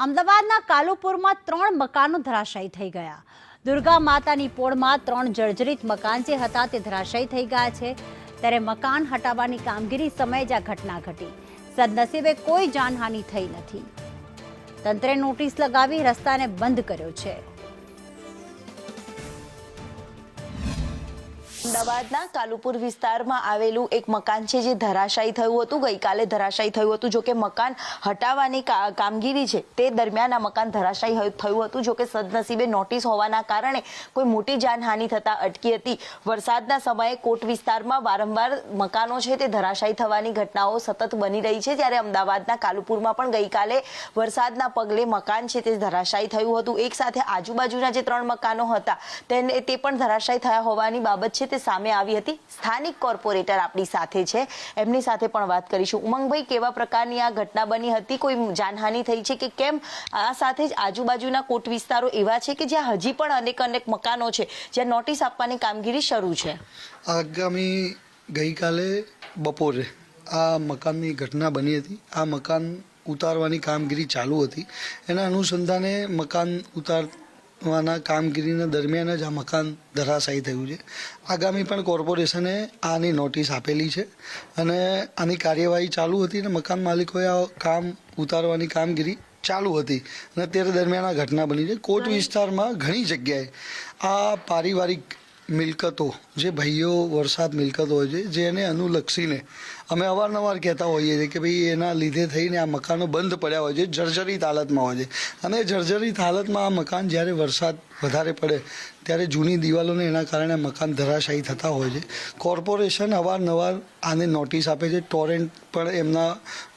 અમદાવાદના કાલુપુરમાં 3 મકાનો ધરાશાયી થઈ ગયા। દુર્ગા માતાની પોળમાં 3 જર્જરિત મકાન જે હતા તે ધરાશાયી થઈ ગયા છે। ત્યારે મકાન હટાવવાની કામગીરી સમયે જ આ ઘટના ઘટી। સદનસીબે કોઈ જાનહાનિ થઈ નથી। તંત્રે નોટિસ લગાવી રસ્તાને બંધ કર્યો છે। અમદાવાદના કાલુપુર વિસ્તારમાં આવેલું એક મકાન છે જે ધરાશાયી થયું હતું। ગઈકાલે ધરાશાયી થયું હતું। જોકે મકાન હટાવવાની કામગીરી છે તે દરમિયાન આ મકાન ધરાશાયી થયું હતું। જોકે સદનસીબે નોટિસ હોવાના કારણે કોઈ મોટી જાનહાનિ થતા અટકી હતી। વરસાદના સમયે કોટ વિસ્તારમાં વારંવાર મકાનો છે તે ધરાશાયી થવાની ઘટનાઓ સતત બની રહી છે। ત્યારે અમદાવાદના કાલુપુરમાં પણ ગઈકાલે વરસાદના પગલે મકાન છે તે ધરાશાયી થયું હતું। એક સાથે આજુબાજુના જે 3 મકાનો હતા તે પણ ધરાશાયી થયા હોવાની બાબત છે તે સામે આવી હતી। સ્થાનિક કોર્પોરેટર આપણી સાથે છે, એમની સાથે પણ વાત કરીશું। ઉમંગભાઈ, કેવા પ્રકારની આ ઘટના બની હતી? કોઈ જાનહાનિ થઈ છે કે કેમ? આ સાથે જ આજુબાજુના કોટ વિસ્તારો એવા છે કે જ્યાં હજી પણ અનેક મકાનો છે જ્યાં નોટિસ આપવાની કામગીરી શરૂ છે। આગામી ગઈકાલે બપોરે આ મકાનની ઘટના બની હતી। આ મકાન ઉતારવાની કામગીરી ચાલુ હતી। એના અનુસંધાને મકાન ઉતારવાના કામગીરીના દરમિયાન જ આ મકાન ધરાશાયી થયું છે। આગામી પણ કોર્પોરેશને આની નોટિસ આપેલી છે અને આની કાર્યવાહી ચાલુ હતી અને મકાન માલિકોએ આ કામ ઉતારવાની કામગીરી ચાલુ હતી અને અત્યારે દરમિયાન આ ઘટના બની છે। કોટ વિસ્તારમાં ઘણી જગ્યાએ આ પારિવારિક મિલકતો, જે ભાઈઓ વરસાદ મિલકતો હોય છે, જેને અનુલક્ષીને અમે અવારનવાર કહેતા હોઈએ છીએ કે ભાઈ એના લીધે થઈને આ મકાનો બંધ પડ્યા હોય છે, જર્જરિત હાલતમાં હોય છે અને જર્જરિત હાલતમાં આ મકાન જ્યારે વરસાદ વધારે પડે ત્યારે જૂની દિવાલોને એના કારણે મકાન ધરાશાયી થતા હોય છે। કોર્પોરેશન અવારનવાર આને નોટિસ આપે છે। ટોરેન્ટ પણ એમના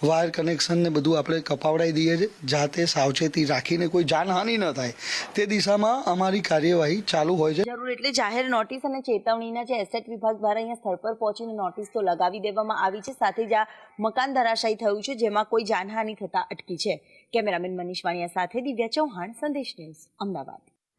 વાયર કનેક્શનને બધું આપણે કપાવડાવી દઈએ છીએ, જાતે સાવચેતી રાખીને કોઈ જાનહાનિ ન થાય તે દિશામાં અમારી કાર્યવાહી ચાલુ હોય છે। જરૂર એટલે જાહેર નોટિસ અને ચેતવણીના જે એસેટ વિભાગ દ્વારા અહીંયા સ્થળ પર પહોંચીને નોટિસ તો લગાવી દેવામાં આવી છે। સાથે જ આ મકાન ધરાશાયી થયું છે જેમાં કોઈ જાનહાનિ થતા અટકી છે। કેમેરામેન મનીષ વાણિયા સાથે દિવ્યા ચૌહાણ, સંદેશ ન્યૂઝ, અમદાવાદ।